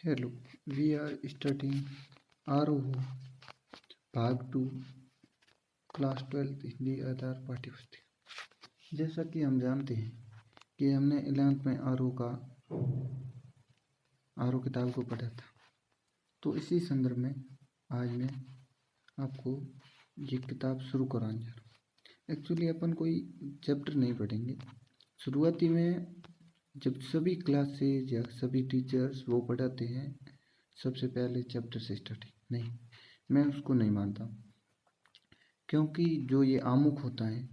Hello, we are studying आरोह भाग 2 class 12 Hindi आधार पाठ्यपुस्तक। जैसा कि हम जानते हैं कि हमने 11th में आरोह किताब को पढ़ा था, तो इसी संदर्भ में आज मैं आपको ये किताब शुरू कराने जा रहा हूँ। एक्चुअली अपन कोई चैप्टर नहीं पढ़ेंगे। शुरुआती में जब सभी क्लासेज या सभी टीचर्स वो पढ़ाते हैं सबसे पहले चैप्टर से स्टार्टिंग, नहीं, मैं उसको नहीं मानता, क्योंकि जो ये आमुख होता है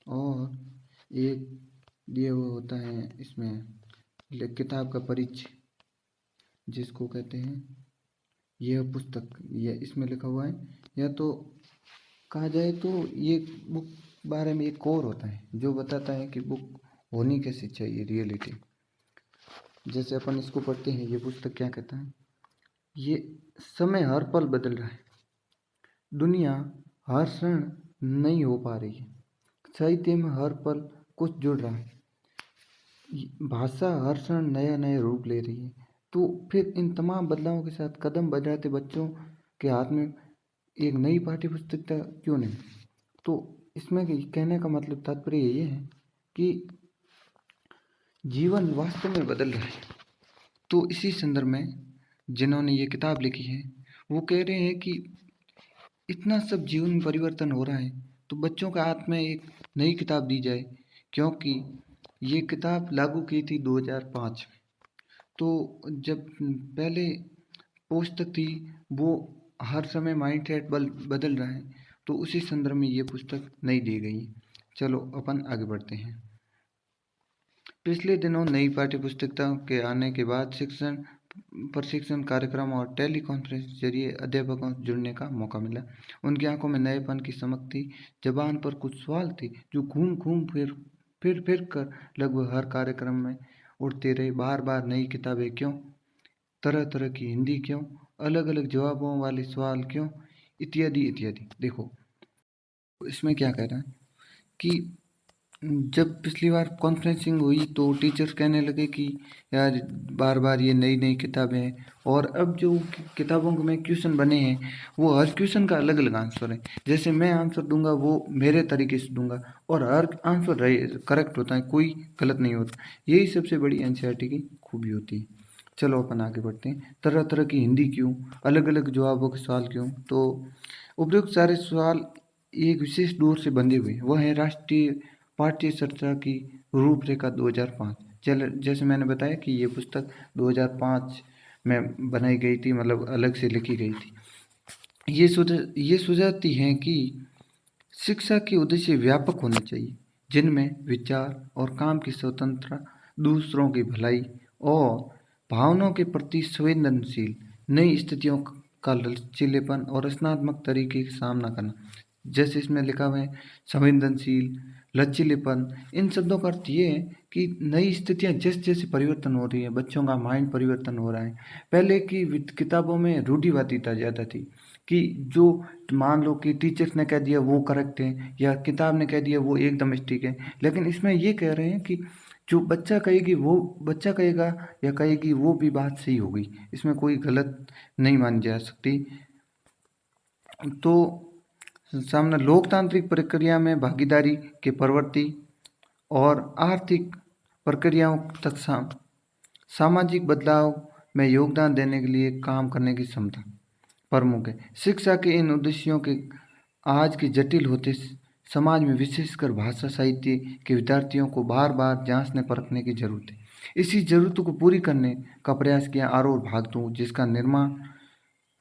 और एक दिया हुआ होता है इसमें किताब का परिचय, जिसको कहते हैं यह पुस्तक, यह इसमें लिखा हुआ है, या तो कहा जाए तो ये बुक बारे में एक और होता है जो बताता है कि बुक होनी कैसी चाहिए, रियलिटी। जैसे अपन इसको पढ़ते हैं, ये पुस्तक क्या कहता है, ये समय हर पल बदल रहा है, दुनिया हर क्षण नई हो पा रही है, साहित्य में हर पल कुछ जुड़ रहा है, भाषा हर क्षण नया नया रूप ले रही है। तो फिर इन तमाम बदलावों के साथ कदम बढ़ाते बच्चों के हाथ में एक नई पाठ्य पुस्तक क्यों नहीं। तो इसमें कहने का मतलब तात्पर्य ये है कि जीवन वास्तव में बदल रहा है। तो इसी संदर्भ में जिन्होंने ये किताब लिखी है वो कह रहे हैं कि इतना सब जीवन में परिवर्तन हो रहा है, तो बच्चों के हाथ में एक नई किताब दी जाए, क्योंकि ये किताब लागू की थी 2005 में। तो जब पहले पुस्तक थी वो हर समय माइंड सेट बदल रहा है, तो उसी संदर्भ में ये पुस्तक नहीं दी गई। चलो अपन आगे बढ़ते हैं। पिछले दिनों नई पाठ्य पुस्तकों के आने के बाद प्रशिक्षण कार्यक्रम और टेली कॉन्फ्रेंस जरिए अध्यापकों से जुड़ने का मौका मिला। उनकी आंखों में नएपन की चमक थी, जबान पर कुछ सवाल थे जो घूम घूम फिर कर लगभग हर कार्यक्रम में उठते रहे। बार बार नई किताबें क्यों, तरह तरह की हिंदी क्यों, अलग अलग जवाबों वाले सवाल क्यों, इत्यादि इत्यादि। देखो इसमें क्या कह रहा है कि जब पिछली बार कॉन्फ्रेंसिंग हुई तो टीचर्स कहने लगे कि यार बार बार ये नई नई किताबें हैं, और अब जो किताबों में क्वेश्चन बने हैं वो हर क्वेश्चन का अलग अलग आंसर है। जैसे मैं आंसर दूंगा वो मेरे तरीके से दूंगा, और हर आंसर करेक्ट होता है, कोई गलत नहीं होता। यही सबसे बड़ी एनसीईआरटी की खूबी होती है। चलो अपन आगे बढ़ते हैं। तरह तरह की हिंदी क्यों, अलग अलग जवाबों के सवाल क्यों। तो उपयुक्त सारे सवाल एक विशेष दौर से बंधे हुए हैं, वह है राष्ट्रीय पाठ्य चर्चा की रूपरेखा 2005। जैसे मैंने बताया कि ये पुस्तक 2005 में बनाई गई थी, मतलब अलग से लिखी गई थी। ये सुझाती हैं कि शिक्षा के उद्देश्य व्यापक होने चाहिए, जिनमें विचार और काम की स्वतंत्रता, दूसरों की भलाई और भावनाओं के प्रति संवेदनशील, नई स्थितियों का लचीलेपन और रचनात्मक तरीके का सामना करना। जैसे इसमें लिखा हुआ है संवेदनशील, लचीलेपन, इन शब्दों का अर्थ ये है कि नई स्थितियाँ जैसे जैसे परिवर्तन हो रही है, बच्चों का माइंड परिवर्तन हो रहा है। पहले की किताबों में रूढ़िवादिता ज़्यादा थी कि जो मान लो कि टीचर्स ने कह दिया वो करेक्ट है, या किताब ने कह दिया वो एकदम ठीक है। लेकिन इसमें ये कह रहे हैं कि जो बच्चा कहेगी वो बच्चा कहेगा या कहेगी वो भी बात सही होगी, इसमें कोई गलत नहीं मानी जा सकती। तो सामने लोकतांत्रिक प्रक्रिया में भागीदारी के प्रवृत्ति और आर्थिक प्रक्रियाओं तथा सामाजिक बदलाव में योगदान देने के लिए काम करने की क्षमता प्रमुख है। शिक्षा के इन उद्देश्यों के आज के जटिल होते समाज में विशेषकर भाषा साहित्य के विद्यार्थियों को बार बार जांचने परखने की जरूरत है। इसी जरूरत को पूरी करने का प्रयास किया आरोह भाग 2, जिसका निर्माण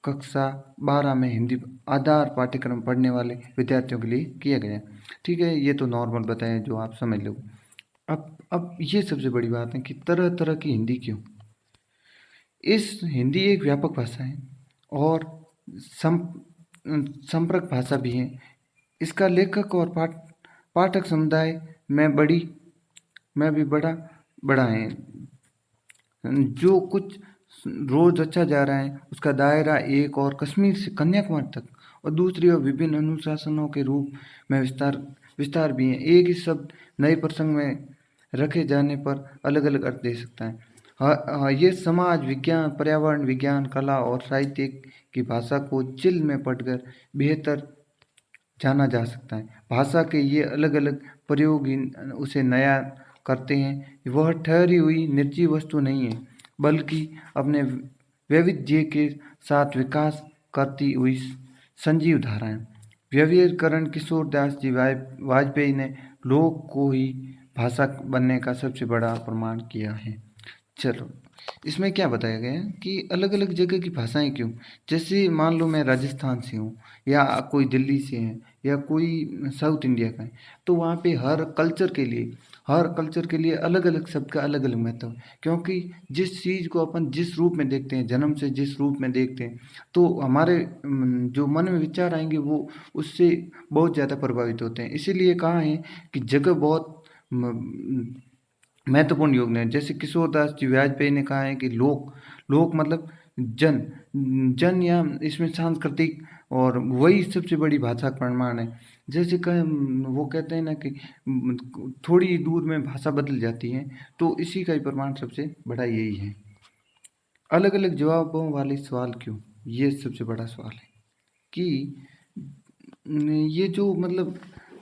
कक्षा 12 में हिंदी आधार पाठ्यक्रम पढ़ने वाले विद्यार्थियों के लिए किया गया। ठीक है, ये तो नॉर्मल बताएं जो आप समझ लो। अब ये सबसे बड़ी बात है कि तरह तरह की हिंदी क्यों। इस हिंदी एक व्यापक भाषा है और संपर्क भाषा भी है। इसका लेखक और पाठक समुदाय में भी बड़ा है। जो कुछ रोज अच्छा जा रहा है उसका दायरा एक और कश्मीर से कन्याकुमारी तक, और दूसरी ओर विभिन्न अनुशासनों के रूप में विस्तार भी है। एक ही शब्द नए प्रसंग में रखे जाने पर अलग अलग अर्थ दे सकता है। हाँ हाँ, ये समाज विज्ञान, पर्यावरण विज्ञान, कला और साहित्य की भाषा को चिल में पढ़कर बेहतर जाना जा सकता है। भाषा के ये अलग अलग प्रयोग उसे नया करते हैं। वह ठहरी हुई निर्जीव वस्तु नहीं है, बल्कि अपने वैविध्य के साथ विकास करती हुई संजीव धारा है। व्यवहारीकरण किशोर दास जी वाजपेयी ने लोक को ही भाषा बनने का सबसे बड़ा प्रमाण किया है। चलो, इसमें क्या बताया गया है कि अलग अलग जगह की भाषाएं क्यों। जैसे मान लो मैं राजस्थान से हूँ, या कोई दिल्ली से है, या कोई साउथ इंडिया का है, तो वहाँ पे हर कल्चर के लिए अलग अलग शब्द का अलग अलग महत्व है। क्योंकि जिस चीज़ को अपन जिस रूप में देखते हैं, जन्म से जिस रूप में देखते हैं, तो हमारे जो मन में विचार आएंगे वो उससे बहुत ज़्यादा प्रभावित होते हैं। इसीलिए कहा है कि जगह बहुत महत्वपूर्ण योगदान है। जैसे किशोरदास जी वाजपेयी ने कहा है कि लोक, लोक मतलब जन, जन या इसमें सांस्कृतिक, और वही सबसे बड़ी भाषा का प्रमाण है। जैसे वो कहते हैं ना कि थोड़ी दूर में भाषा बदल जाती है, तो इसी का ही प्रमाण सबसे बड़ा यही है। अलग अलग जवाबों वाले सवाल क्यों, ये सबसे बड़ा सवाल है कि ये जो मतलब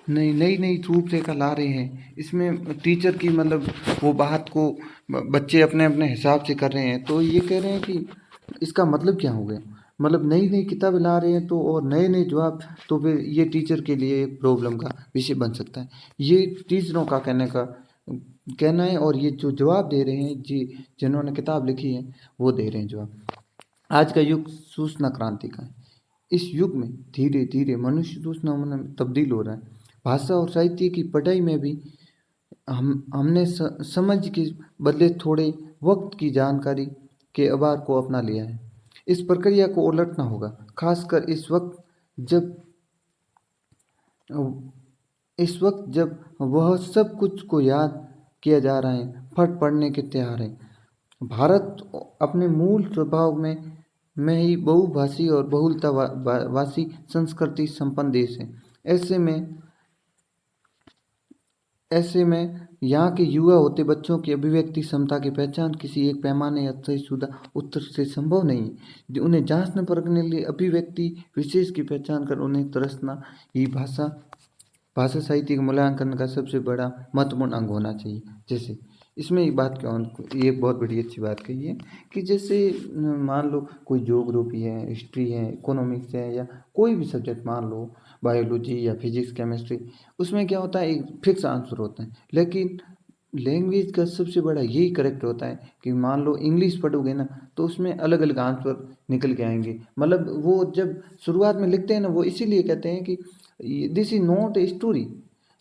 नई नई नई रूपरेखा ला रहे हैं, इसमें टीचर की मतलब वो बात को बच्चे अपने अपने हिसाब से कर रहे हैं, तो ये कह रहे हैं कि इसका मतलब क्या हो गया। मतलब नई नई किताबें ला रहे हैं तो, और नए नए जवाब, तो फिर ये टीचर के लिए एक प्रॉब्लम का विषय बन सकता है। ये टीचरों का कहना है, और ये जो जवाब दे रहे हैं जी, जिन्होंने किताब लिखी है वो दे रहे हैं जवाब। आज का युग सूचना क्रांति का है। इस युग में धीरे धीरे मनुष्य सूचना में तब्दील हो रहा है। भाषा और साहित्य की पढ़ाई में भी हमने समझ के बदले थोड़े वक्त की जानकारी के आभार को अपना लिया है। इस प्रक्रिया को उलटना होगा, खासकर इस वक्त जब वह सब कुछ को याद किया जा रहा है, फट पड़ने के तैयार है। भारत अपने मूल स्वभाव में ही बहुभाषी और बहुलता वासी संस्कृति संपन्न देश है। ऐसे में यहाँ के युवा होते बच्चों की अभिव्यक्ति क्षमता की पहचान किसी एक पैमाने या तयशुदा उत्तर से संभव नहीं है। उन्हें जांचने परखने के लिए अभिव्यक्ति विशेष की पहचान कर उन्हें तरसना ही भाषा साहित्य के मूल्यांकन का सबसे बड़ा महत्वपूर्ण अंग होना चाहिए। जैसे इसमें एक बात ये एक बहुत बड़ी अच्छी बात कही है कि जैसे मान लो कोई ज्योग्राफी है, हिस्ट्री है, इकोनॉमिक्स है, या कोई भी सब्जेक्ट मान लो, बायोलॉजी या फिजिक्स, केमिस्ट्री, उसमें क्या होता है, एक फिक्स आंसर होता है। लेकिन लैंग्वेज का सबसे बड़ा यही करेक्ट होता है कि मान लो इंग्लिश पढ़ोगे ना, तो उसमें अलग अलग आंसर निकल के आएंगे। मतलब वो जब शुरुआत में लिखते हैं ना, वो इसीलिए कहते हैं कि this is not a story,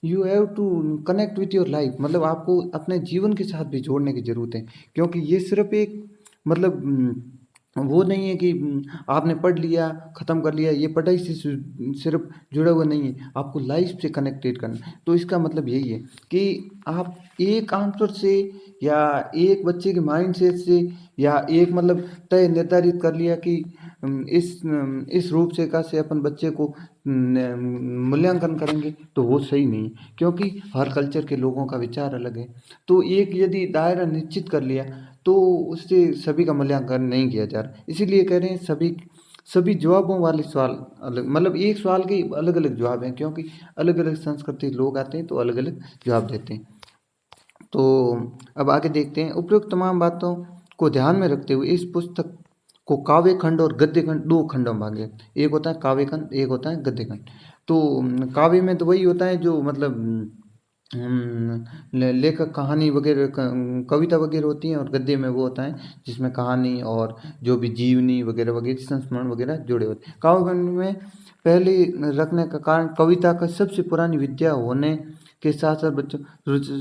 you have to connect with your life. मतलब आपको अपने जीवन के साथ भी जोड़ने की ज़रूरत है। क्योंकि ये सिर्फ एक मतलब वो नहीं है कि आपने पढ़ लिया ख़त्म कर लिया, ये पढ़ाई से सिर्फ जुड़ा हुआ नहीं है, आपको लाइफ से कनेक्टेड करना है। तो इसका मतलब यही है कि आप एक आंसर से, या एक बच्चे के माइंड सेट से, या एक मतलब तय निर्धारित कर लिया कि इस रूपरेखा से अपन बच्चे को मूल्यांकन करेंगे, तो वो सही नहीं। क्योंकि हर कल्चर के लोगों का विचार अलग है। तो एक यदि दायरा निश्चित कर लिया, तो उससे सभी का मूल्यांकन नहीं किया जा रहा। इसीलिए कह रहे हैं सभी सभी जवाबों वाले सवाल अलग, मतलब एक सवाल के अलग अलग जवाब हैं, क्योंकि अलग अलग संस्कृति लोग आते हैं तो अलग अलग जवाब देते हैं। तो अब आगे देखते हैं। उपयुक्त तमाम बातों को ध्यान में रखते हुए इस पुस्तक को काव्य खंड और गद्य खंड, दो खंडों में भाग गया। एक होता है काव्य खंड, एक होता है गद्य खंड। तो काव्य में तो वही होता है जो मतलब लेखक कहानी वगैरह, कविता वगैरह होती हैं, और गद्य में वो होता है जिसमें कहानी और जो भी जीवनी वगैरह वगैरह संस्मरण वगैरह जुड़े होते हैं। काव्य खंड में पहले रखने का कारण कविता का सबसे पुरानी विद्या होने के साथ साथ बच्चों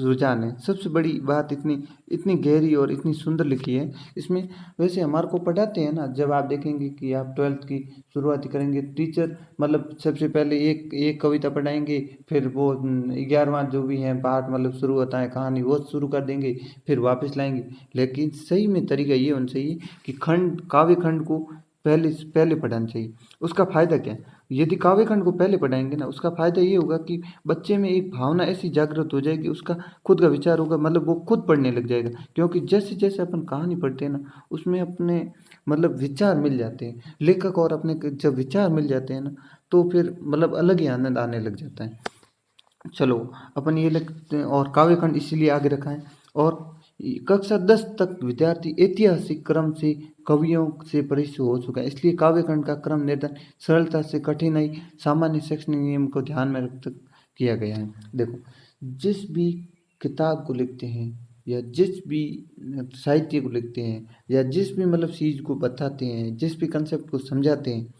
रुझान है। सबसे बड़ी बात इतनी इतनी गहरी और इतनी सुंदर लिखी है इसमें। वैसे हमारे को पढ़ाते हैं ना, जब आप देखेंगे कि आप 12th की शुरुआत करेंगे, टीचर मतलब सबसे पहले एक एक कविता पढ़ाएंगे, फिर वो 11वां जो भी है पार्ट मतलब शुरू होता है कहानी, वो शुरू कर देंगे, फिर वापस लाएंगे। लेकिन सही में तरीका ये होना चाहिए कि काव्य खंड को पहले पहले पढ़ाना चाहिए। उसका फ़ायदा क्या है? यदि काव्यखंड को पहले पढ़ाएंगे ना, उसका फ़ायदा ये होगा कि बच्चे में एक भावना ऐसी जागृत हो जाएगी, उसका खुद का विचार होगा, मतलब वो खुद पढ़ने लग जाएगा। क्योंकि जैसे जैसे अपन कहानी पढ़ते हैं ना, उसमें अपने मतलब विचार मिल जाते हैं, लेखक और अपने जब विचार मिल जाते हैं ना, तो फिर मतलब अलग ही आनंद आने लग जाता है। चलो, अपन ये लिखते हैं और काव्यखंड इसीलिए आगे रखा है। और कक्षा 10 तक विद्यार्थी ऐतिहासिक क्रम से कवियों से परिचित हो चुका है, इसलिए काव्यखंड का क्रम निर्धारण सरलता से कठिनाई सामान्य शैक्षणिक नियम को ध्यान में रखकर किया गया है। देखो, जिस भी किताब को लिखते हैं या जिस भी साहित्य को लिखते हैं या जिस भी मतलब चीज़ को बताते हैं, जिस भी कंसेप्ट को समझाते हैं,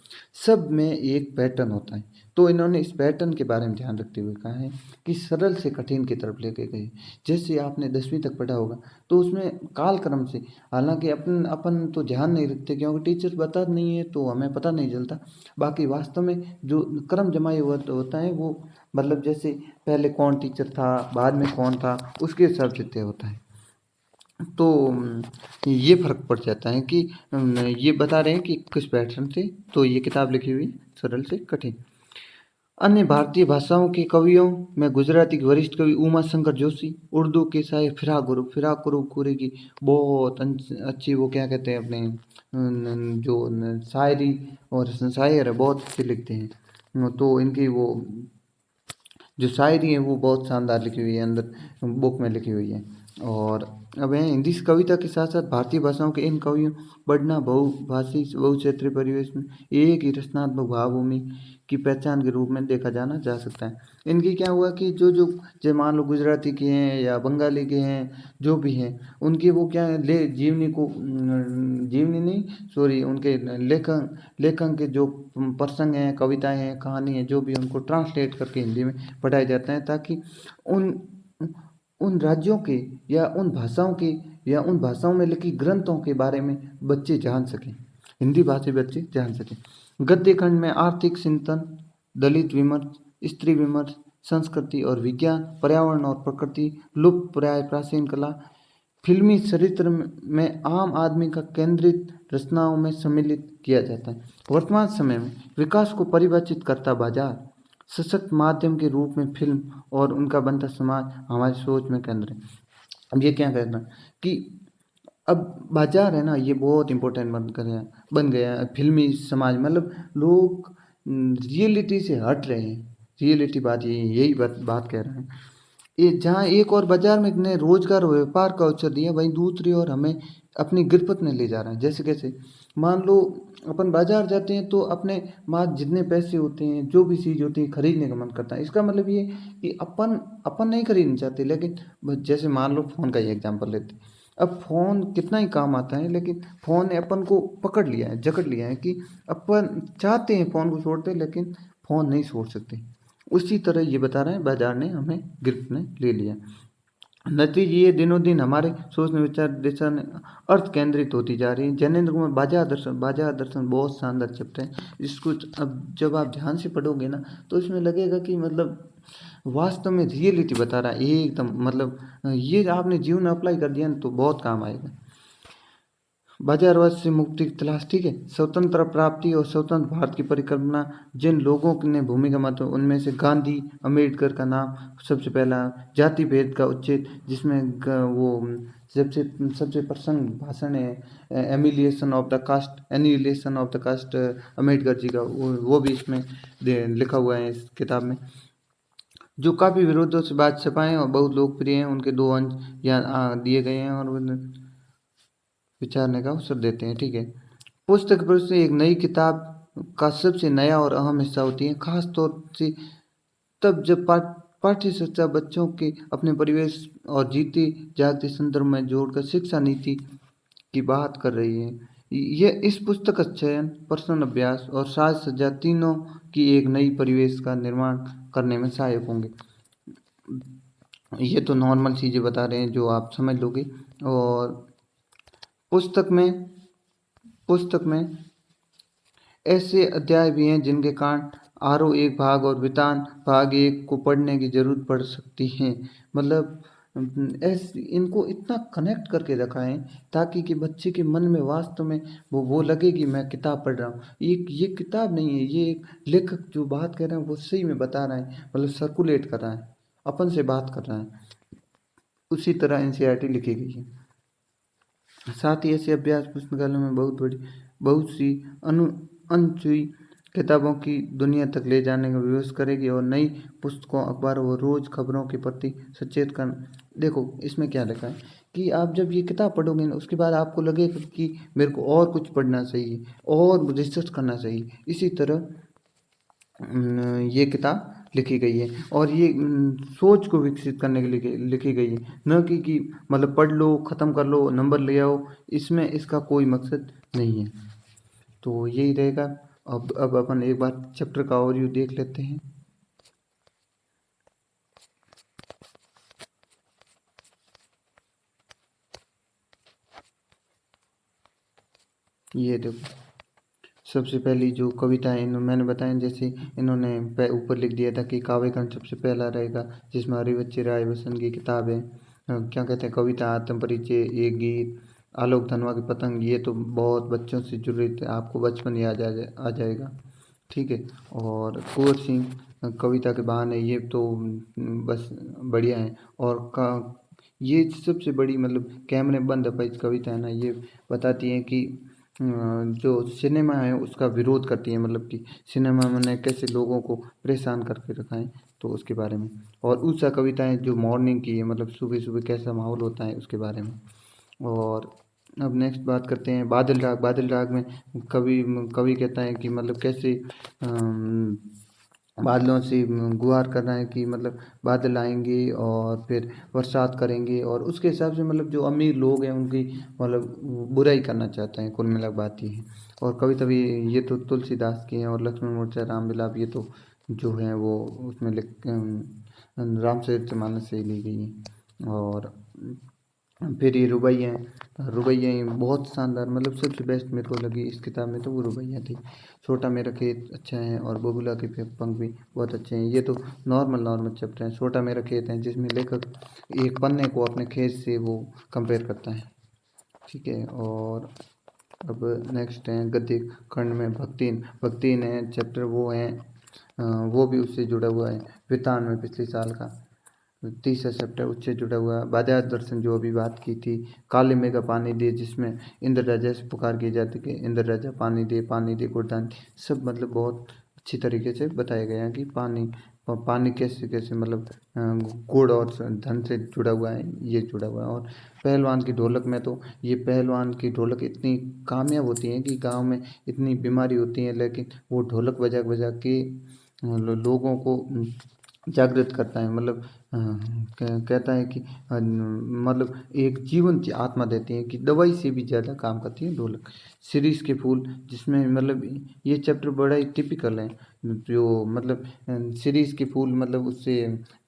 सब में एक पैटर्न होता है। तो इन्होंने इस पैटर्न के बारे में ध्यान रखते हुए कहा है कि सरल से कठिन की तरफ लेके गए। जैसे आपने 10वीं तक पढ़ा होगा, तो उसमें कालक्रम से, हालांकि अपन अपन तो ध्यान नहीं रखते क्योंकि टीचर बता नहीं है तो हमें पता नहीं चलता। बाकी वास्तव में जो क्रम जमाए हुआ होता है वो मतलब जैसे पहले कौन टीचर था, बाद में कौन था, उसके हिसाब से तय होता है। तो ये फर्क पड़ जाता है कि ये बता रहे हैं कि किस पैटर्न से तो ये किताब लिखी हुई सरल से कठिन। अन्य भारतीय भाषाओं के कवियों में गुजराती के वरिष्ठ कवि उमा शंकर जोशी, उर्दू के शायर फिराक गुरु खुरी की बहुत अच्छी वो क्या कहते हैं अपने जो शायरी और शायर है, बहुत अच्छे लिखते हैं। तो इनकी वो जो शायरी है वो बहुत शानदार लिखी हुई है, अंदर बुक में लिखी हुई है। और अब है हिंदी कविता के साथ साथ भारतीय भाषाओं के इन कवियों पढ़ना बहुभाषी बहुक्षेत्रीय परिवेश में एक ही रचनात्मक भावभूमि की पहचान के रूप में देखा जाना जा सकता है। इनकी क्या हुआ कि जो जो जो मान लो गुजराती के हैं या बंगाली के हैं, जो भी हैं, उनके वो क्या है ले जीवनी को जीवनी नहीं सॉरी उनके लेखन लेखन के जो प्रसंग हैं, कविताएं हैं, कहानी है, जो भी उनको ट्रांसलेट करके हिंदी में पढ़ाए जाते हैं, ताकि उन उन राज्यों के या उन भाषाओं के या उन भाषाओं में लिखी ग्रंथों के बारे में बच्चे जान सकें, हिंदी भाषी बच्चे जान सकें। गद्य खंड में आर्थिक चिंतन, दलित विमर्श, स्त्री विमर्श, संस्कृति और विज्ञान, पर्यावरण और प्रकृति, लुप्त प्राय प्राचीन कला, फिल्मी चरित्र में आम आदमी का केंद्रित रचनाओं में सम्मिलित किया जाता है। वर्तमान समय में विकास को परिभाषित करता बाजार, सशक्त माध्यम के रूप में फिल्म और उनका बनता समाज हमारी सोच में केंद्र है। अब ये क्या कहना कि अब बाजार है ना, ये बहुत इंपॉर्टेंट बन गया है। फिल्मी समाज मतलब लोग रियलिटी से हट रहे हैं। रियलिटी बात यही बात कह रहे हैं। ये जहाँ एक और बाजार में ने रोजगार और व्यापार का अवसर दिया, वहीं दूसरी ओर हमें अपनी गिरफ्त में ले जा रहा है। जैसे कैसे, मान लो अपन बाजार जाते हैं तो अपने पास जितने पैसे होते हैं, जो भी चीज़ होती है खरीदने का मन करता है। इसका मतलब ये कि अपन अपन नहीं खरीदना चाहते, लेकिन जैसे मान लो फ़ोन का ही एग्जांपल लेते हैं। अब फ़ोन कितना ही काम आता है, लेकिन फ़ोन ने अपन को पकड़ लिया है, जकड़ लिया है कि अपन चाहते हैं फ़ोन को छोड़ते, लेकिन फ़ोन नहीं छोड़ सकते। उसी तरह ये बता रहे हैं बाजार ने हमें गिरफ्त में ले लिया। नतीजे ये दिनों दिन हमारे सोचने विचार दिशा ने अर्थ केंद्रित होती जा रही है। ज्ञानेंद्र कुमार बाजार दर्शन बहुत शानदार चैप्टर है। इसको अब जब आप ध्यान से पढ़ोगे ना, तो इसमें लगेगा कि मतलब वास्तव में रियलिटी बता रहा है एकदम, मतलब ये आपने जीवन में अप्लाई कर दिया ना तो बहुत काम आएगा। बाजारवाद से मुक्ति की तलाश, ठीक है। स्वतंत्र प्राप्ति और स्वतंत्र भारत की परिकल्पना, जिन लोगों ने भूमिका महत्व, उनमें से गांधी, अम्बेडकर का नाम सबसे पहला। जाति भेद का उच्छेद, जिसमें वो सबसे सबसे प्रसंग भाषण है annihilation of the caste, annihilation of the caste, Ambedkar ji का, वो भी इसमें लिखा हुआ है इस किताब में। जो काफ़ी विरोधों से बात छपाए और बहुत लोकप्रिय हैं, उनके 2 अंश यहाँ दिए गए हैं और विचारने का अवसर देते हैं, ठीक है। पुस्तक पर से एक नई किताब का सबसे नया और अहम हिस्सा होती है, खास तौर से तब जब पाठ्य शिक्षा बच्चों के अपने परिवेश और जीते जागते संदर्भ में जोड़कर शिक्षा नीति की बात कर रही है। यह इस पुस्तक का चयन, प्रश्न अभ्यास और साज सज्जा तीनों की एक नई परिवेश का निर्माण करने में सहायक होंगे। ये तो नॉर्मल चीज़ें बता रहे हैं जो आप समझ लोगे। और पुस्तक में ऐसे अध्याय भी हैं जिनके कारण आरोह एक भाग और वितान भाग एक को पढ़ने की जरूरत पड़ सकती है। मतलब ऐसे इनको इतना कनेक्ट करके रखा है ताकि कि बच्चे के मन में वास्तव में वो लगे कि मैं किताब पढ़ रहा हूँ। ये किताब नहीं है, ये एक लेखक जो बात कर रहे हैं वो सही में बता रहा है, मतलब सर्कुलेट कर रहा है, अपन से बात कर रहा है। उसी तरह एनसीईआरटी लिखी गई है। साथ ही ऐसे अभ्यास पुस्तकालय में बहुत सी अनु अनछुई किताबों की दुनिया तक ले जाने का व्यवस्था करेगी और नई पुस्तकों, अखबारों और रोज खबरों के प्रति सचेत कर। देखो इसमें क्या लिखा है कि आप जब ये किताब पढ़ोगे ना, उसके बाद आपको लगेगा कि मेरे को और कुछ पढ़ना चाहिए और रिसर्च करना चाहिए। इसी तरह ये किताब लिखी गई है और ये सोच को विकसित करने के लिए लिखी गई है, न कि मतलब पढ़ लो, ख़त्म कर लो, नंबर ले आओ। इसमें इसका कोई मकसद नहीं है। तो यही रहेगा। अब अपन एक बार चैप्टर का ओवरव्यू देख लेते हैं। ये देखो, सबसे पहली जो कविता है मैंने बताया, जैसे इन्होंने ऊपर लिख दिया था कि काव्यखंड सबसे पहला रहेगा, जिसमें हरिवंश राय बच्चन की किताब है। क्या कहते हैं, कविता, आत्म परिचय, एक गीत, आलोक धनवा की पतंग। ये तो बहुत बच्चों से जुड़े थे, आपको बचपन याद आ जाएगा। ठीक है। और कुंवर सिंह कविता के बहाने, ये तो बस बढ़िया है। और ये सबसे बड़ी मतलब कैमरे बंद अपाइज कविता है ना, ये बताती है कि जो सिनेमा है उसका विरोध करती है, मतलब कि सिनेमा में कैसे लोगों को परेशान करके रखा है, तो उसके बारे में। और ऊषा कविताएं जो मॉर्निंग की है, मतलब सुबह सुबह कैसा माहौल होता है उसके बारे में। और अब नेक्स्ट बात करते हैं बादल राग। बादल राग में कवि कवि कहता है कि मतलब कैसे बादलों से गुहार करना है कि मतलब बादल आएंगे और फिर बरसात करेंगे, और उसके हिसाब से मतलब जो अमीर लोग हैं उनकी मतलब बुराई करना चाहते हैं। कुल मिला बात ये है। और कविता भी ये तो तुलसीदास की है, और लक्ष्मण मूर्छा राम विलाप ये तो जो है वो उसमें रामचरितमानस से ली गई है। और फिर ये रुबैया रुबैया बहुत शानदार, मतलब सबसे बेस्ट मेरे को लगी इस किताब में तो वो रुबैया थी। छोटा मेरा खेत अच्छा है और बबूला के पंख भी बहुत अच्छे हैं। ये तो नॉर्मल नॉर्मल चैप्टर हैं। छोटा मेरा खेत है, जिसमें लेखक एक पन्ने को अपने खेत से वो कंपेयर करता है। ठीक है। और अब नेक्स्ट है गद्य खंड में भक्तिन। भक्तिन है चैप्टर, वो है वो भी उससे जुड़ा हुआ है, वितान में पिछले साल का 30 सितंबर उससे जुड़ा हुआ। बजाज दर्शन जो अभी बात की थी, काले मेघ का पानी दे, जिसमें इंद्र राजा से पुकार की जाती है कि इंद्र राजा पानी दे गुरदान। सब मतलब बहुत अच्छी तरीके से बताया गया है कि पानी कैसे कैसे मतलब गुड़ और धन से जुड़ा हुआ है, ये जुड़ा हुआ है। और पहलवान की ढोलक में तो ये पहलवान की ढोलक इतनी कामयाब होती है कि गांव में इतनी बीमारी होती है, लेकिन वो ढोलक बजा बजा के लोगों को जागृत करता है। मतलब कहता है कि मतलब एक जीवंत आत्मा देती है, कि दवाई से भी ज़्यादा काम करती है ढोलक। शिरीष के फूल, जिसमें मतलब ये चैप्टर बड़ा ही टिपिकल है, जो मतलब शिरीष के फूल मतलब उससे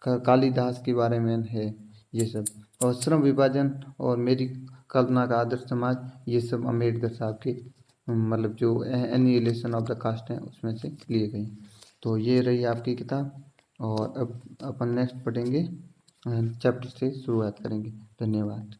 कालिदास के बारे में है ये सब। और श्रम विभाजन और मेरी कल्पना का आदर्श समाज, ये सब अम्बेडकर साहब के मतलब जो एनिहिलेशन ऑफ द कास्ट है उसमें से लिए गए। तो ये रही आपकी किताब। और अब अपन नेक्स्ट पढ़ेंगे, चैप्टर से शुरुआत करेंगे। धन्यवाद।